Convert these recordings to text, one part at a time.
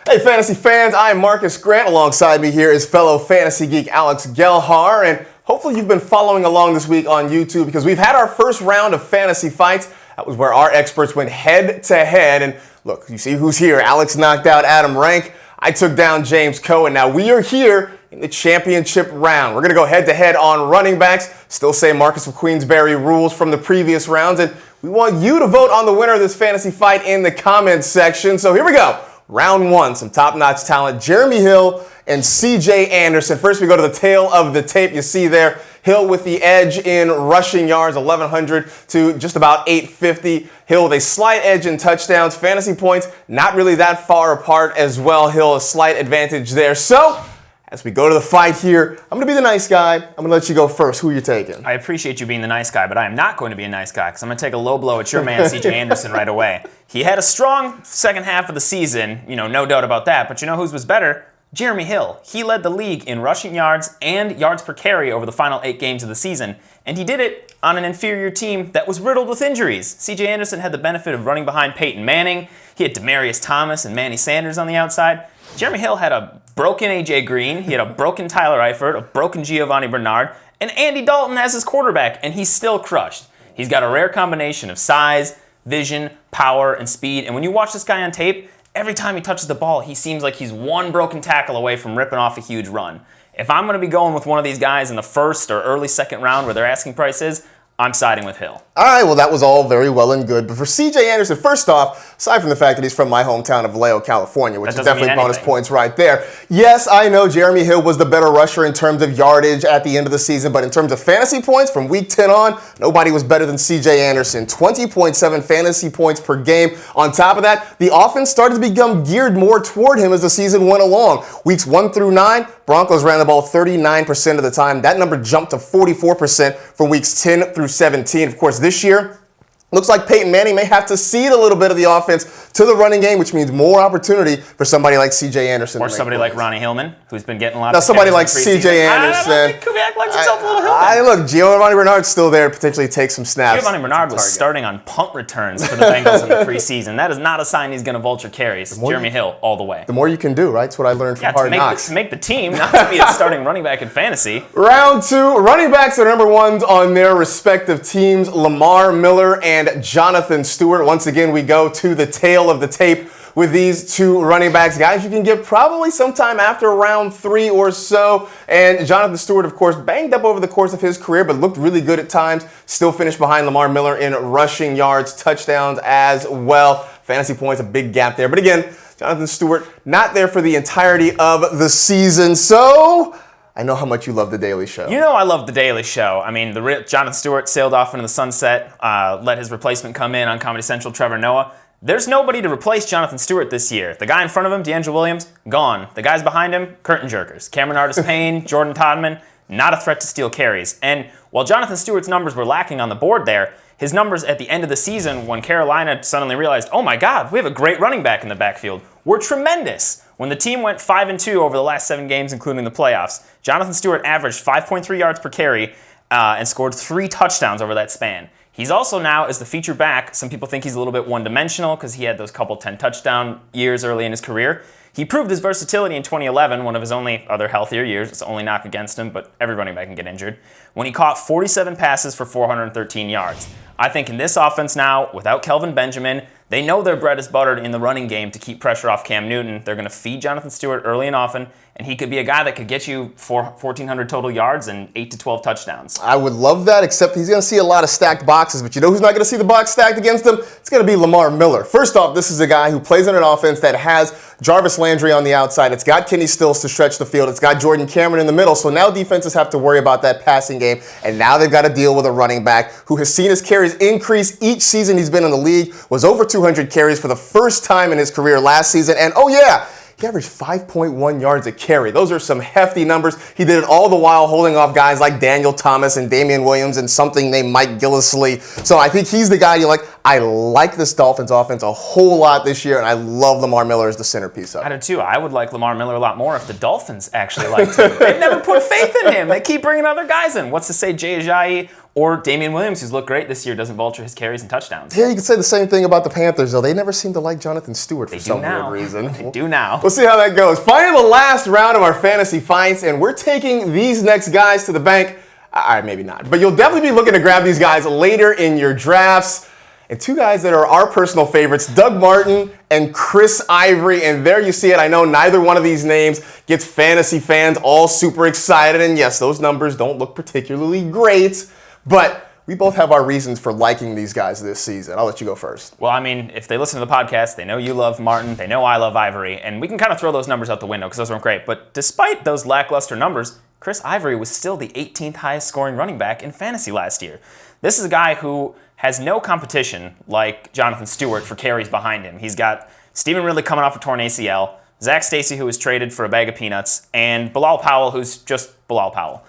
Hey fantasy fans, I'm Marcas Grant. Alongside me here is fellow fantasy geek Alex Gelhar, and hopefully you've been following along this week on YouTube because we've had our first round of fantasy fights. That was where our experts went head to head, and look, you see who's here. Alex knocked out Adam Rank. I took down James Cohen. Now we are here in the championship round. We're going to go head to head on running backs. Still say Marcus of Queensberry rules from the previous rounds, and we want you to vote on the winner of this fantasy fight in the comments section. So here we go. Round one, some top-notch talent, Jeremy Hill and C.J. Anderson. First, we go to the tail of the tape. You see there, Hill with the edge in rushing yards, 1,100 to just about 850. Hill with a slight edge in touchdowns. Fantasy points, not really that far apart as well. Hill, a slight advantage there. So, as we go to the fight here, I'm going to be the nice guy. I'm going to let you go first. Who are you taking? I appreciate you being the nice guy, but I am not going to be a nice guy because I'm going to take a low blow at your man, C.J. Anderson, right away. He had a strong second half of the season, no doubt about that, but you know whose was better? Jeremy Hill. He led the league in rushing yards and yards per carry over the final 8 games of the season, and he did it on an inferior team that was riddled with injuries. C.J. Anderson had the benefit of running behind Peyton Manning. He had Demaryius Thomas and Manny Sanders on the outside. Jeremy Hill had a broken A.J. Green, he had a broken Tyler Eifert, a broken Giovanni Bernard, and Andy Dalton as his quarterback, and he's still crushed. He's got a rare combination of size, vision, power, and speed, and when you watch this guy on tape, every time he touches the ball, he seems like he's one broken tackle away from ripping off a huge run. If I'm going to be going with one of these guys in the first or early second round where their asking price is, I'm siding with Hill. All right, well, that was all very well and good. But for C.J. Anderson, first off, aside from the fact that he's from my hometown of Vallejo, California, which is definitely bonus points right there. Yes, I know Jeremy Hill was the better rusher in terms of yardage at the end of the season, but in terms of fantasy points from week 10 on, nobody was better than C.J. Anderson. 20.7 fantasy points per game. On top of that, the offense started to become geared more toward him as the season went along. Weeks 1 through 9, Broncos ran the ball 39% of the time. That number jumped to 44% from weeks 10 through 17. Of course, this year, looks like Peyton Manning may have to cede a little bit of the offense to the running game, which means more opportunity for somebody like C.J. Anderson. Or somebody like Ronnie Hillman, who's been getting a lot of somebody like C.J. Anderson. I don't think Kubiak likes himself a little Hillman. Look, Giovanni Bernard's still there to potentially take some snaps. Giovanni Bernard was starting on punt returns for the Bengals in the preseason. That is not a sign he's going to vulture carries. Jeremy Hill, all the way. The more you can do, right? That's what I learned from Hard Knocks. To make the team, not to be a starting running back in fantasy. Round 2, running backs are number ones on their respective teams. Lamar, Miller, and Jonathan Stewart. Once again, we go to the tail of the tape with these two running backs. Guys you can get probably sometime after round 3 or so. And Jonathan Stewart, of course, banged up over the course of his career, but looked really good at times. Still finished behind Lamar Miller in rushing yards, touchdowns as well. Fantasy points, a big gap there. But again, Jonathan Stewart not there for the entirety of the season. So I know how much you love The Daily Show. You know I love The Daily Show. I mean, Jonathan Stewart sailed off into the sunset, let his replacement come in on Comedy Central, Trevor Noah. There's nobody to replace Jonathan Stewart this year. The guy in front of him, D'Angelo Williams, gone. The guys behind him, curtain jerkers. Cameron Artis-Payne, Jordan Todman, not a threat to steal carries. And while Jonathan Stewart's numbers were lacking on the board there, his numbers at the end of the season when Carolina suddenly realized, oh my God, we have a great running back in the backfield, were tremendous. When the team went 5-2 over the last 7 games, including the playoffs, Jonathan Stewart averaged 5.3 yards per carry and scored 3 touchdowns over that span. He's also now, as the feature back, some people think he's a little bit one-dimensional because he had those couple 10-touchdown years early in his career. He proved his versatility in 2011, one of his only other healthier years. It's the only knock against him, but every running back can get injured, when he caught 47 passes for 413 yards. I think in this offense now, without Kelvin Benjamin, they know their bread is buttered in the running game to keep pressure off Cam Newton. They're going to feed Jonathan Stewart early and often, and he could be a guy that could get you 1,400 total yards and 8 to 12 touchdowns. I would love that, except he's going to see a lot of stacked boxes. But you know who's not going to see the box stacked against him? It's going to be Lamar Miller. First off, this is a guy who plays in an offense that has Jarvis Landry on the outside. It's got Kenny Stills to stretch the field. It's got Jordan Cameron in the middle. So now defenses have to worry about that passing game. And now they've got to deal with a running back who has seen his carries increase each season he's been in the league, was over 200 carries for the first time in his career last season. And oh yeah, he averaged 5.1 yards a carry. Those are some hefty numbers. He did it all the while holding off guys like Daniel Thomas and Damian Williams and something named Mike Gillislee. So I think he's the guy you're like, I like this Dolphins offense a whole lot this year, and I love Lamar Miller as the centerpiece of it. I do too. I would like Lamar Miller a lot more if the Dolphins actually liked him. They never put faith in him. They keep bringing other guys in. What's to say Jay Ajayi Or Damian Williams, who's looked great this year, doesn't vulture his carries and touchdowns. Yeah, you could say the same thing about the Panthers, though. They never seem to like Jonathan Stewart for some weird reason. They do now. We'll see how that goes. Finally, the last round of our fantasy fights, and we're taking these next guys to the bank. All right, maybe not. But you'll definitely be looking to grab these guys later in your drafts. And two guys that are our personal favorites, Doug Martin and Chris Ivory. And there you see it. I know neither one of these names gets fantasy fans all super excited. And yes, those numbers don't look particularly great. But we both have our reasons for liking these guys this season. I'll let you go first. Well, I mean, if they listen to the podcast, they know you love Martin. They know I love Ivory. And we can kind of throw those numbers out the window because those weren't great. But despite those lackluster numbers, Chris Ivory was still the 18th highest scoring running back in fantasy last year. This is a guy who has no competition like Jonathan Stewart for carries behind him. He's got Stephen Ridley coming off a torn ACL, Zach Stacy, who was traded for a bag of peanuts, and Bilal Powell, who's just Bilal Powell.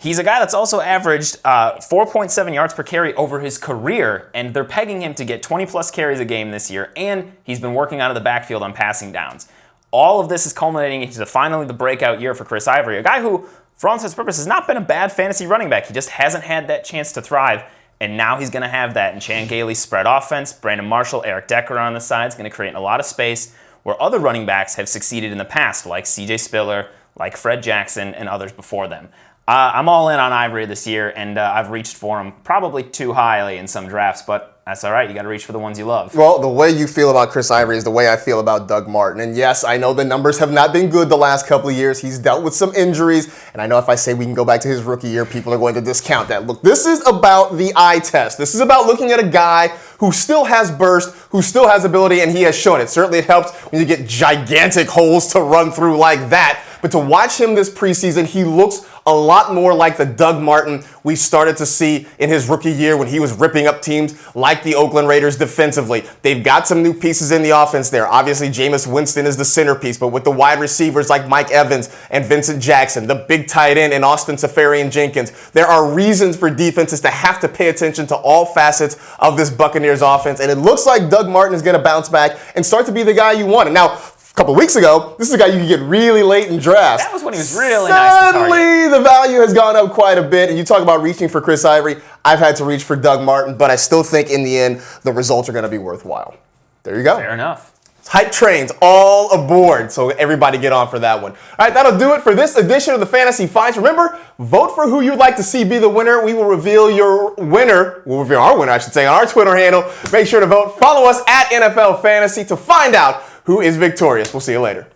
He's a guy that's also averaged 4.7 yards per carry over his career, and they're pegging him to get 20-plus carries a game this year, and he's been working out of the backfield on passing downs. All of this is culminating into finally the breakout year for Chris Ivory, a guy who, for all intents and purposes, has not been a bad fantasy running back. He just hasn't had that chance to thrive, and now he's going to have that in Chan Gailey's spread offense. Brandon Marshall, Eric Decker on the side is going to create a lot of space where other running backs have succeeded in the past, like C.J. Spiller, like Fred Jackson, and others before them. I'm all in on Ivory this year, and I've reached for him probably too highly in some drafts, but that's all right. You got to reach for the ones you love. Well, the way you feel about Chris Ivory is the way I feel about Doug Martin. And yes, I know the numbers have not been good the last couple of years. He's dealt with some injuries. And I know if I say we can go back to his rookie year, people are going to discount that. Look, this is about the eye test. This is about looking at a guy who still has burst, who still has ability, and he has shown it. Certainly it helps when you get gigantic holes to run through like that. But to watch him this preseason, he looks a lot more like the Doug Martin we started to see in his rookie year when he was ripping up teams like the Oakland Raiders defensively. They've got some new pieces in the offense there. Obviously, Jameis Winston is the centerpiece, but with the wide receivers like Mike Evans and Vincent Jackson, the big tight end and Austin Seferian-Jenkins, there are reasons for defenses to have to pay attention to all facets of this Buccaneers offense, and it looks like Doug Martin is going to bounce back and start to be the guy you want. And now, a couple weeks ago, this is a guy you could get really late in drafts. That was when he was really nice to target. Suddenly, the value has gone up quite a bit. And you talk about reaching for Chris Ivory. I've had to reach for Doug Martin, but I still think in the end, the results are going to be worthwhile. There you go. Fair enough. Hype trains all aboard, so everybody get on for that one. All right, that'll do it for this edition of the Fantasy Fights. Remember, vote for who you'd like to see be the winner. We will reveal your winner. We'll reveal our winner, I should say, on our Twitter handle. Make sure to vote. Follow us at NFL Fantasy to find out who is victorious. We'll see you later.